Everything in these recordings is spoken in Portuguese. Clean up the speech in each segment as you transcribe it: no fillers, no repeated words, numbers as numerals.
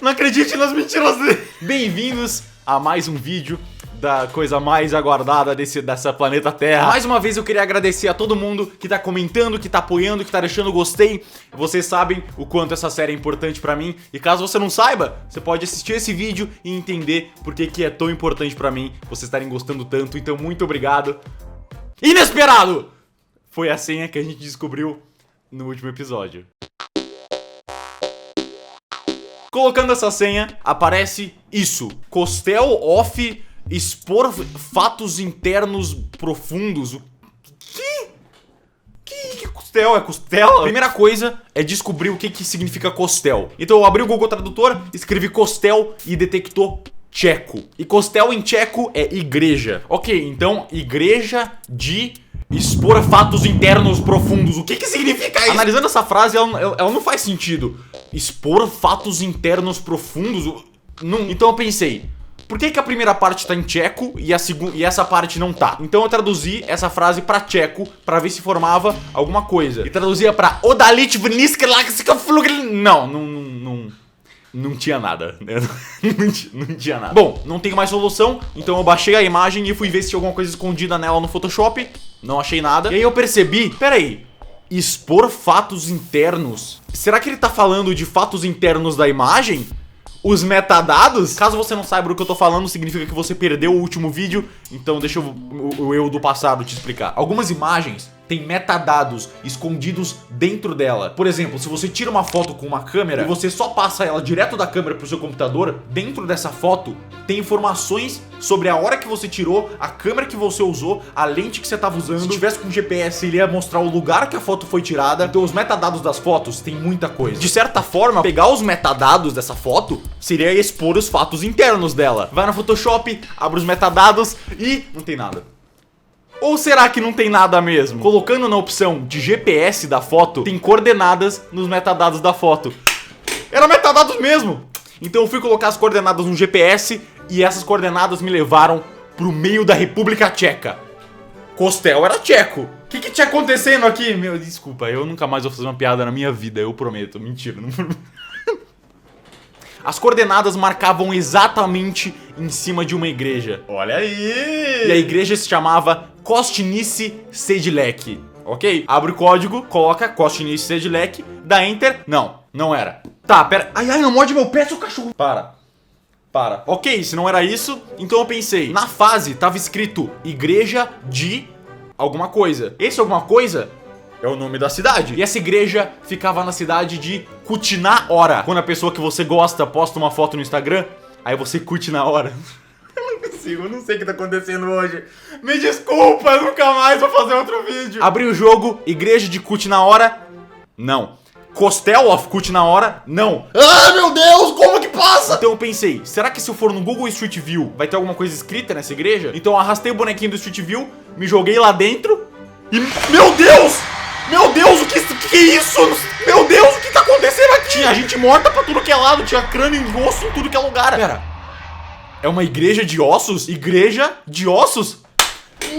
Não acredite nas mentiras dele. Bem-vindos a mais um vídeo da coisa mais aguardada dessa planeta Terra. Mais uma vez eu queria agradecer a todo mundo que tá comentando, que tá apoiando, que tá deixando gostei. Vocês sabem o quanto essa série é importante pra mim. E caso você não saiba, você pode assistir esse vídeo e entender por que é tão importante pra mim vocês estarem gostando tanto. Então muito obrigado. Inesperado! Foi a senha que a gente descobriu no último episódio. Colocando essa senha, aparece isso: Costel off expor fatos internos profundos. O que Costel? É costela? A primeira coisa é descobrir o que significa Costel. Então eu abri o Google Tradutor, escrevi Costel e detectou tcheco. E Costel em tcheco é igreja. Ok, então igreja de expor fatos internos profundos. O que significa isso? Analisando essa frase, ela não faz sentido. Expor fatos internos profundos? Não. Então eu pensei, por que a primeira parte tá em tcheco e essa parte não tá? Então eu traduzi essa frase pra tcheco pra ver se formava alguma coisa. E traduzia pra Odalit Vnisk. Não tinha nada. Não tinha nada. Bom, não tenho mais solução, então eu baixei a imagem e fui ver se tinha alguma coisa escondida nela no Photoshop. Não achei nada. E aí eu percebi, peraí, expor fatos internos? Será que ele tá falando de fatos internos da imagem? Os metadados? Caso você não saiba do que eu tô falando, significa que você perdeu o último vídeo. Então deixa eu do passado te explicar. Algumas imagens têm metadados escondidos dentro dela. Por exemplo, se você tira uma foto com uma câmera e você só passa ela direto da câmera pro seu computador, dentro dessa foto tem informações sobre a hora que você tirou, a câmera que você usou, a lente que você tava usando. Se tivesse com GPS, ele ia mostrar o lugar que a foto foi tirada. Então os metadados das fotos tem muita coisa. De certa forma, pegar os metadados dessa foto seria expor os fatos internos dela. Vai no Photoshop, abre os metadados e não tem nada. Ou será que não tem nada mesmo? Colocando na opção de GPS da foto, tem coordenadas nos metadados da foto. Era metadados mesmo! Então eu fui colocar as coordenadas no GPS e essas coordenadas me levaram pro meio da República Tcheca. Costel era tcheco. O que tinha acontecendo aqui? Meu, desculpa, eu nunca mais vou fazer uma piada na minha vida, eu prometo. Mentira, não prometo. As coordenadas marcavam exatamente em cima de uma igreja. Olha aí! E a igreja se chamava Kostnice Sedlec, ok? Abre o código, coloca Kostnice Sedlec, dá Enter. Não era. Tá, pera. Ai, não morde meu pé, seu cachorro. Para. Ok, se não era isso, então eu pensei. Na fase tava escrito igreja de alguma coisa. Esse alguma coisa é o nome da cidade. E essa igreja ficava na cidade de curtir na hora. Quando a pessoa que você gosta posta uma foto no Instagram, aí você curte na hora. Eu não sei o que tá acontecendo hoje. Me desculpa, eu nunca mais vou fazer outro vídeo. Abri o jogo, igreja de curtir na hora. Não. Costel of curtir na hora. Não. Ah, meu Deus, como que passa? Então eu pensei, será que se eu for no Google Street View vai ter alguma coisa escrita nessa igreja? Então eu arrastei o bonequinho do Street View, me joguei lá dentro e... Meu Deus! Meu Deus, o que é isso? Meu Deus, o que tá acontecendo aqui? Tinha gente morta pra tudo que é lado, tinha crânio em osso em tudo que é lugar. Pera, é uma igreja de ossos? Igreja de ossos?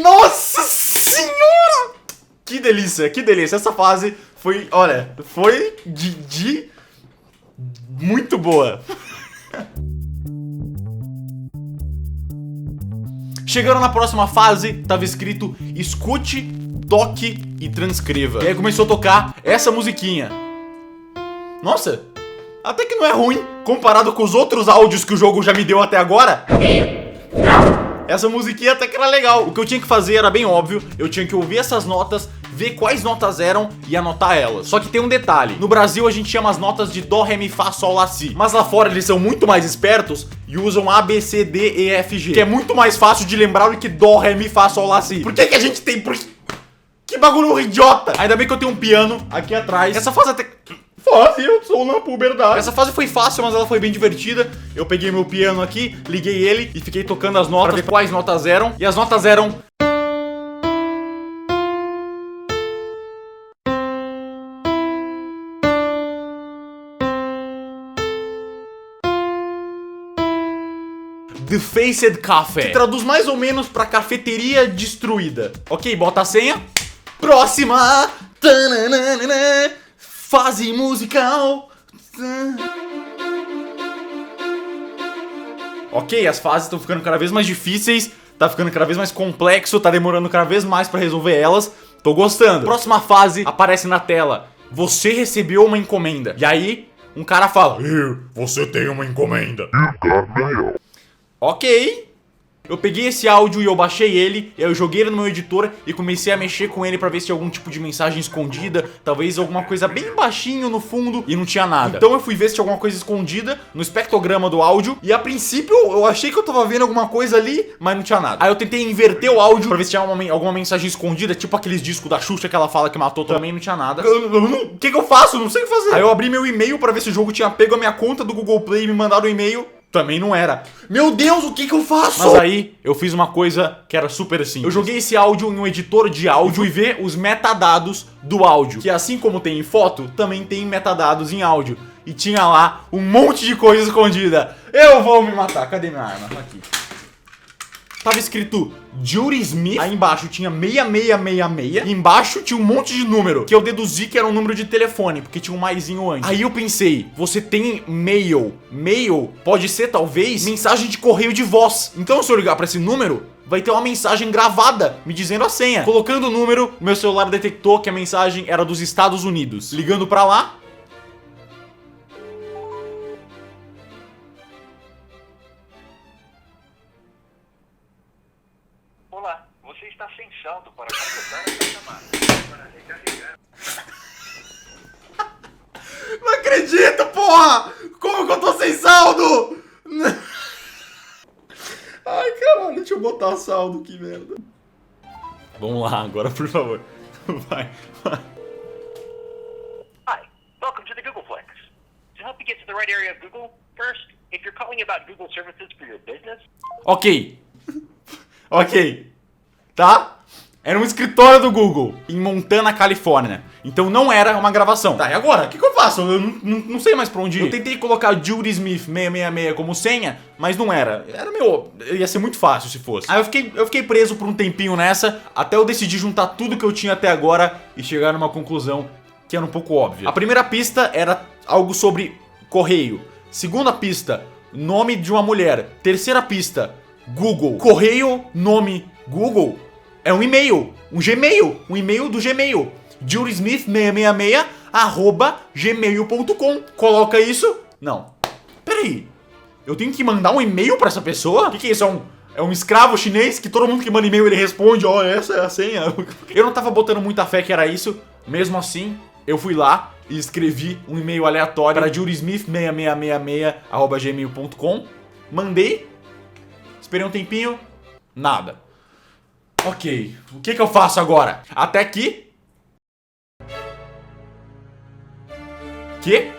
Nossa senhora! Que delícia, que delícia. Essa fase foi, olha, foi de muito boa. Chegando na próxima fase, tava escrito escute, toque e transcreva. E aí começou a tocar essa musiquinha. Nossa, até que não é ruim comparado com os outros áudios que o jogo já me deu até agora. Essa musiquinha até que era legal. O que eu tinha que fazer era bem óbvio. Eu tinha que ouvir essas notas, ver quais notas eram e anotar elas. Só que tem um detalhe. No Brasil a gente chama as notas de Dó, Ré, Mi, Fá, Sol, Lá, Si. Mas lá fora eles são muito mais espertos e usam A, B, C, D, E, F, G. Que é muito mais fácil de lembrar do que Dó, Ré, Mi, Fá, Sol, Lá, Si. Por que a gente tem... Que bagulho idiota! Ainda bem que eu tenho um piano aqui atrás. Essa fase até... Fácil, eu sou na puberdade. Essa fase foi fácil, mas ela foi bem divertida. Eu peguei meu piano aqui, liguei ele e fiquei tocando as notas pra ver quais notas eram. E as notas eram... The Faced Café, que traduz mais ou menos pra cafeteria destruída. Ok, bota a senha. Próxima. Fase musical. Ok, as fases estão ficando cada vez mais difíceis, tá ficando cada vez mais complexo, tá demorando cada vez mais pra resolver elas. Tô gostando. Próxima fase aparece na tela. Você recebeu uma encomenda. E aí, um cara fala: você tem uma encomenda. Ok. Eu peguei esse áudio e eu baixei ele, eu joguei ele no meu editor e comecei a mexer com ele pra ver se tinha algum tipo de mensagem escondida, talvez alguma coisa bem baixinho no fundo, e não tinha nada. Então eu fui ver se tinha alguma coisa escondida no espectrograma do áudio, e a princípio eu achei que eu tava vendo alguma coisa ali, mas não tinha nada. Aí eu tentei inverter o áudio pra ver se tinha alguma mensagem escondida, tipo aqueles discos da Xuxa que ela fala que matou, também não tinha nada. O que eu faço? Não sei o que fazer. Aí eu abri meu e-mail pra ver se o jogo tinha pego a minha conta do Google Play e me mandado um e-mail. Também não era. Meu Deus, o que eu faço? Mas aí, eu fiz uma coisa que era super simples. Eu joguei esse áudio em um editor de áudio e ver os metadados do áudio. Que assim como tem em foto, também tem metadados em áudio. E tinha lá um monte de coisa escondida. Eu vou me matar. Cadê minha arma? Aqui. Tava escrito Judy Smith, aí embaixo tinha 6666, e embaixo tinha um monte de número, que eu deduzi que era um número de telefone, porque tinha um maisinho antes. Aí eu pensei, você tem mail. Mail pode ser, talvez, mensagem de correio de voz. Então se eu ligar pra esse número, vai ter uma mensagem gravada me dizendo a senha. Colocando o número, meu celular detectou que a mensagem era dos Estados Unidos. Ligando pra lá, olá, você está sem saldo para completar essa chamada. Para recarregar. não acredito, porra! Como que eu tô sem saldo? Ai, caralho, deixa eu botar saldo, que merda. Vamos lá, agora, por favor. Vai. Hi, welcome to the Googleplex. To help you get to the right area of Google, first, if you're calling about Google services for your business. Ok. Ok. Tá? Era um escritório do Google, em Montana, Califórnia. Então não era uma gravação. Tá, e agora? O que eu faço? Eu não sei mais pra onde ir. Eu tentei colocar Judy Smith 666 como senha, mas não era. Era meio... ia ser muito fácil se fosse. Aí eu fiquei preso por um tempinho nessa, até eu decidir juntar tudo que eu tinha até agora e chegar numa conclusão que era um pouco óbvia. A primeira pista era algo sobre correio. Segunda pista, nome de uma mulher. Terceira pista, Google. Correio, nome, Google. É um e-mail, um Gmail, um e-mail do Gmail. judysmith666 @gmail.com. Coloca isso? Não. Peraí. Eu tenho que mandar um e-mail pra essa pessoa? O que é isso? É um escravo chinês que todo mundo que manda e-mail ele responde, ó, essa é a senha. Eu não tava botando muita fé que era isso. Mesmo assim, eu fui lá e escrevi um e-mail aleatório para judysmith666 @gmail.com. Mandei. Esperei um tempinho. Nada. Ok, o que eu faço agora? Até aqui. Que?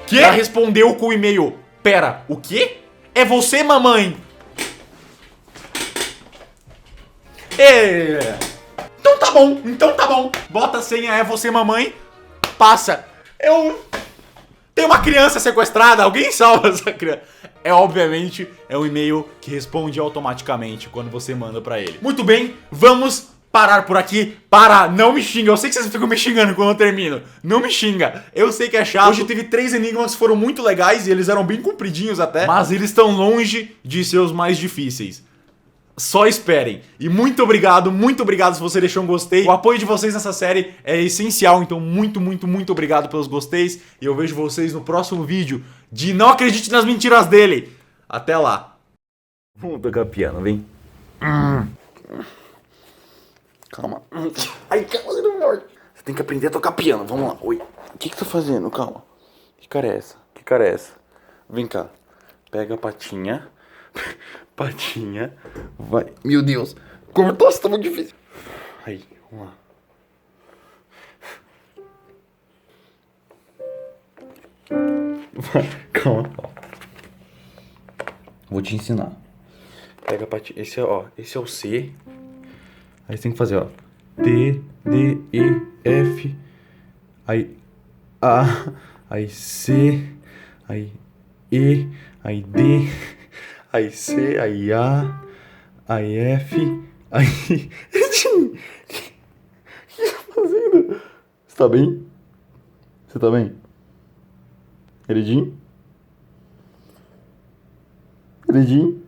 Ela respondeu com o e-mail. Pera, o quê? É você, mamãe? Então tá bom. Bota a senha, é você, mamãe. Passa. Tem uma criança sequestrada, alguém salva essa criança. Obviamente, é um e-mail que responde automaticamente quando você manda pra ele. Muito bem, vamos parar por aqui. Não me xinga, eu sei que vocês ficam me xingando quando eu termino. Não me xinga, eu sei que é chato. Hoje teve 3 enigmas que foram muito legais e eles eram bem compridinhos até, mas eles estão longe de ser os mais difíceis. Só esperem. E muito obrigado se você deixou um gostei. O apoio de vocês nessa série é essencial, então muito obrigado pelos gosteis. E eu vejo vocês no próximo vídeo de Não Acredite nas Mentiras dele. Até lá. Vamos tocar piano, vem. Calma. Ai, calma, você tem que aprender a tocar piano, vamos lá. Oi. O que tá fazendo? Calma. Que cara é essa? Que cara é essa? Vem cá. Pega a patinha. Patinha. Vai. Meu Deus. Cortou, tá muito difícil. Aí, vamos lá. Vai, calma. Vou te ensinar. Pega a patinha. Esse é o C. Aí você tem que fazer, ó. T, D, E, F. Aí A. Aí C. Aí E. Aí D. Aí C, aí A, aí F, aí... O que você tá fazendo? Você tá bem? Você tá bem? Heredinho? Acredite.